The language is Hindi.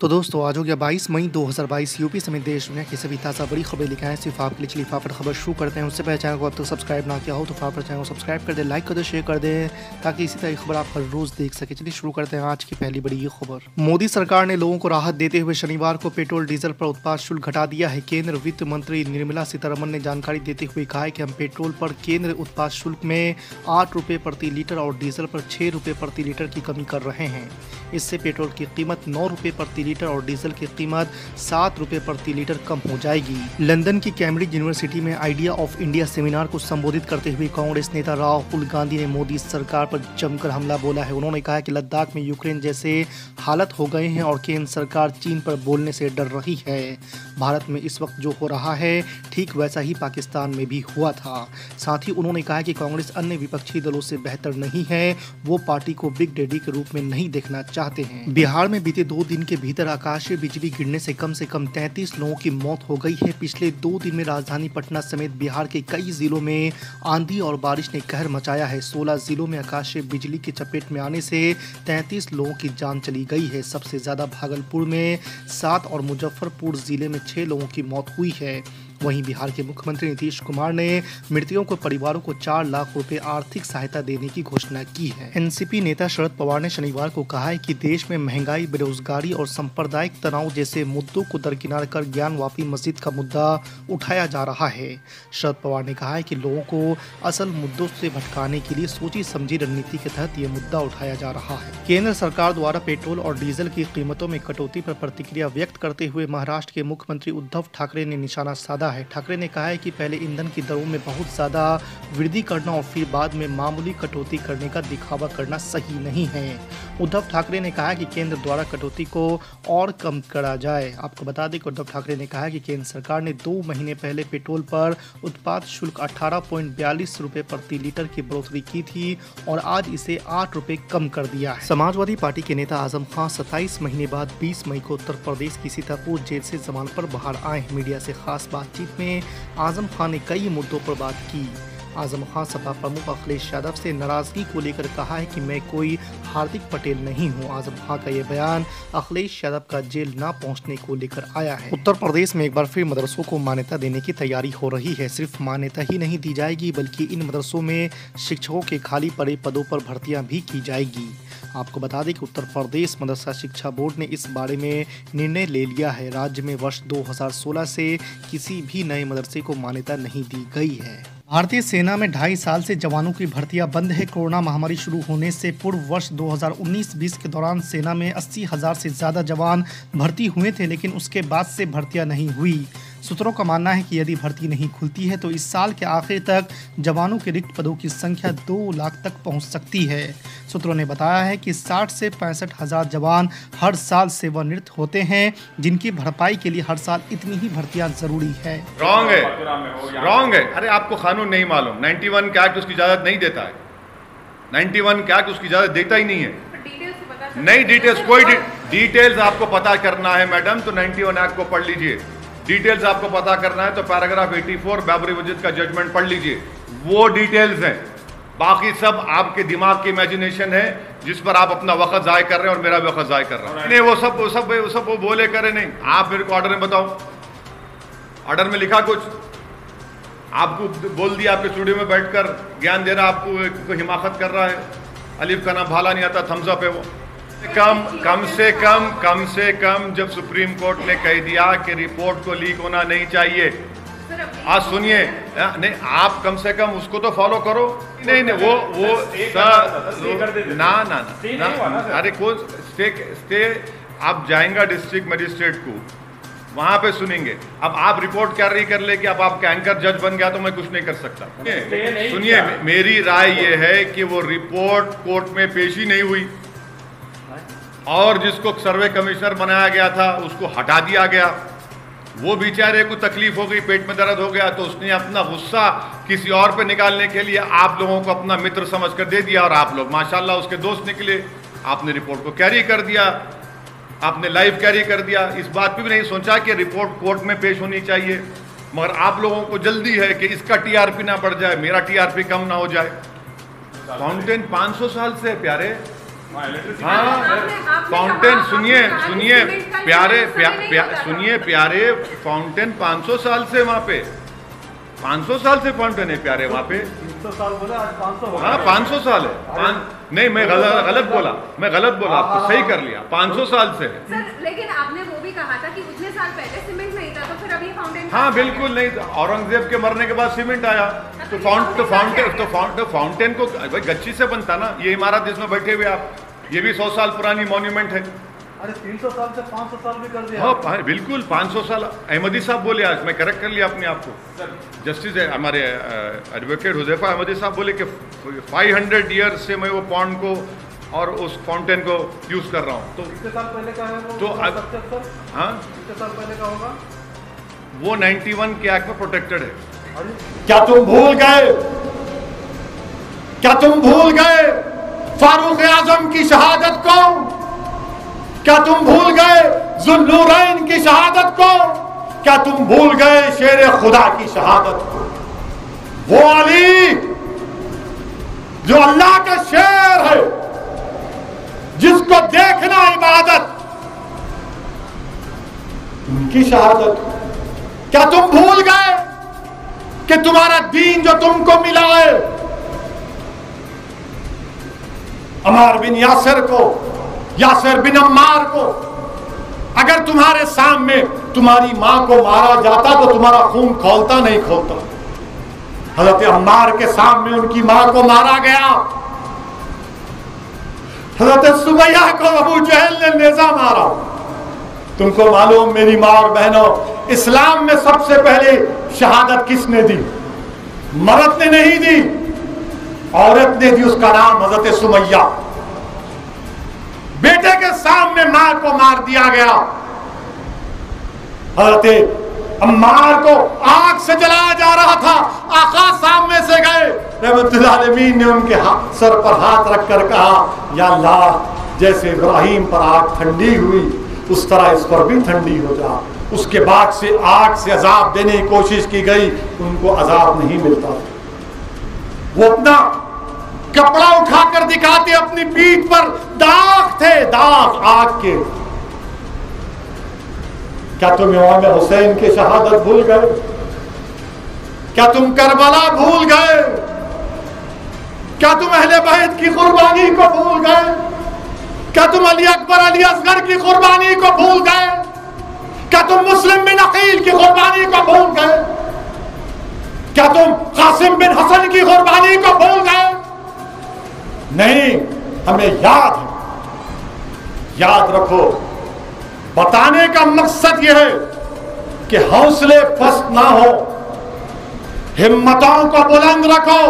तो दोस्तों आज हो गया 22 मई 2022। यूपी समेत देश दुनिया की सभी ताज़ा बड़ी खबरें लेकर आए सिर्फ आपके लिए। चलिए फटाफट खबर शुरू करते हैं। उससे पहले चैनल को अब तक सब्सक्राइब ना किया हो तो फटाफट चैनल को सब्सक्राइब कर दें, लाइक कर दें, शेयर कर दें ताकि इसी तरह की खबर आप हर रोज देख सके। चलिए शुरू करते हैं आज की पहली बड़ी ये खबर। मोदी सरकार ने लोगों को राहत देते हुए शनिवार को पेट्रोल डीजल पर उत्पाद शुल्क घटा दिया है। केंद्र वित्त मंत्री निर्मला सीतारमण ने जानकारी देते हुए कहा है कि हम पेट्रोल पर केंद्र उत्पाद शुल्क में 8 रुपये प्रति लीटर और डीजल पर 6 रुपये प्रति लीटर की कमी कर रहे हैं। इससे पेट्रोल की कीमत 9 रुपये प्रति लीटर और डीजल की कीमत 7 रुपये प्रति लीटर कम हो जाएगी। लंदन की कैम्ब्रिज यूनिवर्सिटी में आइडिया ऑफ इंडिया सेमिनार को संबोधित करते हुए कांग्रेस नेता राहुल गांधी ने मोदी सरकार पर जमकर हमला बोला है। उन्होंने कहा कि लद्दाख में यूक्रेन जैसे हालत हो गए हैं और केंद्र सरकार चीन पर बोलने से डर रही है। भारत में इस वक्त जो हो रहा है ठीक वैसा ही पाकिस्तान में भी हुआ था। साथ ही उन्होंने कहा कि कांग्रेस अन्य विपक्षी दलों से बेहतर नहीं है, वो पार्टी को बिग डैडी के रूप में नहीं देखना चाहते हैं। बिहार में बीते 2 दिन के भीतर आकाशीय बिजली गिरने से कम 33 लोगों की मौत हो गई है। पिछले 2 दिन में राजधानी पटना समेत बिहार के कई जिलों में आंधी और बारिश ने कहर मचाया है। 16 जिलों में आकाशीय बिजली की चपेट में आने से 33 लोगों की जान चली गई है। सबसे ज्यादा भागलपुर में 7 और मुजफ्फरपुर जिले में 6 लोगों की मौत हुई है। वहीं बिहार के मुख्यमंत्री नीतीश कुमार ने मृतकों को परिवारों को 4 लाख रुपए आर्थिक सहायता देने की घोषणा की है। एनसीपी नेता शरद पवार ने शनिवार को कहा है कि देश में महंगाई, बेरोजगारी और सांप्रदायिक तनाव जैसे मुद्दों को दरकिनार कर ज्ञानवापी मस्जिद का मुद्दा उठाया जा रहा है। शरद पवार ने कहा है कि लोगों को असल मुद्दों से भटकाने के लिए सोची समझी रणनीति के तहत ये मुद्दा उठाया जा रहा है। केंद्र सरकार द्वारा पेट्रोल और डीजल की कीमतों में कटौती पर प्रतिक्रिया व्यक्त करते हुए महाराष्ट्र के मुख्यमंत्री उद्धव ठाकरे ने निशाना साधा है। ठाकरे ने कहा है कि पहले ईंधन की दरों में बहुत ज्यादा वृद्धि करना और फिर बाद में मामूली कटौती करने का दिखावा करना सही नहीं है। उद्धव ठाकरे ने कहा कि केंद्र द्वारा कटौती को और कम करा जाए। आपको बता दें कि उद्धव ठाकरे ने कहा कि केंद्र सरकार ने 2 महीने पहले पेट्रोल पर उत्पाद शुल्क 18.42 रुपए प्रति लीटर की बढ़ोतरी की थी और आज इसे 8 रुपए कम कर दिया है। समाजवादी पार्टी के नेता आजम खान 27 महीने बाद 20 मई को उत्तर प्रदेश की सीतापुर जेल से जमानत पर बाहर आए। मीडिया से खास बातचीत में आजम खान ने कई मुद्दों पर बात की। आजम खान सपा प्रमुख अखिलेश यादव से नाराजगी को लेकर कहा है कि मैं कोई हार्दिक पटेल नहीं हूं। आजम खान का ये बयान अखिलेश यादव का जेल न पहुंचने को लेकर आया है। उत्तर प्रदेश में एक बार फिर मदरसों को मान्यता देने की तैयारी हो रही है। सिर्फ मान्यता ही नहीं दी जाएगी बल्कि इन मदरसों में शिक्षकों के खाली पड़े पदों पर भर्तियां भी की जाएगी। आपको बता दें कि उत्तर प्रदेश मदरसा शिक्षा बोर्ड ने इस बारे में निर्णय ले लिया है। राज्य में वर्ष 2016 से किसी भी नए मदरसे को मान्यता नहीं दी गई है। भारतीय सेना में 2.5 साल से जवानों की भर्तियां बंद है। कोरोना महामारी शुरू होने से पूर्व वर्ष 2019-20 के दौरान सेना में 80,000 से ज्यादा जवान भर्ती हुए थे, लेकिन उसके बाद से भर्तियां नहीं हुई। सूत्रों का मानना है कि यदि भर्ती नहीं खुलती है तो इस साल के आखिर तक जवानों के रिक्त पदों की संख्या 2 लाख तक पहुंच सकती है। सूत्रों ने बताया है कि 60 से 65,000 जवान हर साल सेवानिवृत्त होते हैं, जिनकी भरपाई के लिए हर साल इतनी ही भर्तियां जरूरी है। रॉन्ग है, रॉन्ग है। अरे आपको कानून नहीं मालूम। 91 का एक्ट उसकी इजाजत नहीं देता है। 91 का एक्ट उसकी इजाजत देता ही नहीं है। नहीं, डिटेल्स आपको पता करना है मैडम तो 91 एक्ट को पढ़ लीजिए। डिटेल्स आपको पता करना है तो पैराग्राफ 84 बाबरी मस्जिद का जजमेंट पढ़ लीजिए, वो डिटेल्स हैं। बाकी सब आपके दिमाग की इमेजिनेशन है जिस पर आप अपना वक्त जाय कर रहे हैं और मेरा भी वक्त जाय कर रहा है। नहीं, वो सब वो बोले करे नहीं। आप मेरे को ऑर्डर में बताओ, ऑर्डर में लिखा कुछ? आपको बोल दिया आपके स्टूडियो में बैठकर ज्ञान दे रहा, आपको हिमाकत कर रहा है। अलिफ का नाम भाला नहीं आता, थम्स अप है वो। कम से कम जब सुप्रीम कोर्ट ने कह दिया कि रिपोर्ट को लीक होना नहीं चाहिए, आज सुनिए, नहीं आप कम से कम उसको तो फॉलो करो। नहीं वो ना अरे को स्टे आप जाएंगे डिस्ट्रिक्ट मजिस्ट्रेट को, वहां पे सुनेंगे। अब आप रिपोर्ट क्या रही कर ले कि अब आपका एंकर जज बन गया तो मैं कुछ नहीं कर सकता। सुनिए, मेरी राय ये है कि वो रिपोर्ट कोर्ट में पेश ही नहीं हुई और जिसको सर्वे कमिश्नर बनाया गया था उसको हटा दिया गया। वो बेचारे को तकलीफ हो गई, पेट में दर्द हो गया तो उसने अपना गुस्सा किसी और पे निकालने के लिए आप लोगों को अपना मित्र समझकर दे दिया और आप लोग माशाल्लाह उसके दोस्त निकले। आपने रिपोर्ट को कैरी कर दिया, आपने लाइव कैरी कर दिया। इस बात पे भी नहीं सोचा कि रिपोर्ट कोर्ट में पेश होनी चाहिए, मगर आप लोगों को जल्दी है कि इसका टीआरपी ना बढ़ जाए, मेरा टीआरपी कम ना हो जाए। फाउंटेन 500 साल से है प्यारे, हाँ, फाउंटेन सुनिए प्यारे फाउंटेन 500 साल से वहाँ पे 500 साल से फाउंटेन है प्यारे वहाँ पे। 300 साल बोले, आज 500 हो गया। हाँ 500 साल है। नहीं मैं गलत बोला, आपको सही कर लिया, 500 साल से है सर। लेकिन आपने वो भी कहा था कि उतने साल पहले सीमेंट नहीं था, तो फिर अब ये फाउंटेन। हाँ बिल्कुल नहीं, औरंगजेब के मरने के बाद सीमेंट आया, तो फाउंटेन को भाई गच्ची से बनता ना। ये इमारत जिसमें बैठे हुए आप, ये भी 100 साल पुरानी मॉन्यूमेंट है। अरे 300 साल से 500 साल भी कर दिया। हाँ बिल्कुल 500 साल। अहमदी साहब बोले, आज मैं करेक्ट कर लिया अपने आप को। जस्टिस हमारे एडवोकेट हुजैफा अहमदी साहब बोले कि 500 ईयर्स से मैं वो पॉन्ड को और उस फाउंटेन को यूज कर रहा हूँ। तो कितने साल पहले का है वो? तो हाँ कितने साल पहले का होगा वो? 91 के एक्ट में प्रोटेक्टेड है। क्या तुम भूल गए फारूक आजम की शहादत को? क्या तुम भूल गए जुल्लुरैन की शहादत को? क्या तुम भूल गए शेर खुदा की शहादत को? वो अली जो अल्लाह का शेर है, जिसको देखना इबादत, उनकी शहादत। क्या तुम भूल गए कि तुम्हारा दीन जो तुमको मिला है, अमार बिन यासिर को, यासिर बिन अम्मार को, अगर तुम्हारे सामने तुम्हारी मां को मारा जाता तो तुम्हारा खून खौलता नहीं खौलता। हजरत अम्मार के सामने उनकी मां को मारा गया। हजरत सुमैया को अबू जहल ने नेजा मारा। तुमको मालूम मेरी मां और बहनों, इस्लाम में सबसे पहले शहादत किसने दी? मर्द ने नहीं दी, औरत ने दी। उसका नाम हजरत सुमैया। बेटे के सामने मां को मार दिया गया। हजरत अम्मार को आग से जलाया जा रहा था, आका सामने से गए, रहमतुल्लाह अलमीन ने उनके सर पर हाथ रखकर कहा, या अल्लाह, जैसे इब्राहिम पर आग ठंडी हुई उस तरह इस पर भी ठंडी हो जा। उसके बाद से आग से अजाब देने की कोशिश की गई, उनको अजाब नहीं मिलता। वो अपना कपड़ा उठाकर दिखाते, अपनी पीठ पर दाग थे, दाग आग के। क्या तुम इमाम हुसैन की शहादत भूल गए? क्या तुम करबला भूल गए? क्या तुम अहले बैत की कुर्बानी को भूल गए? क्या तुम अली अकबर अली असगर की कुर्बानी को भूल गए? क्या तुम मुस्लिम बिन अकील की कुर्बानी को भूल गए? क्या तुम कासिम बिन हसन की कुर्बानी को भूल गए? नहीं, हमें याद है। याद रखो, बताने का मकसद यह है कि हौसले पस्त ना हो, हिम्मतों को बुलंद रखो।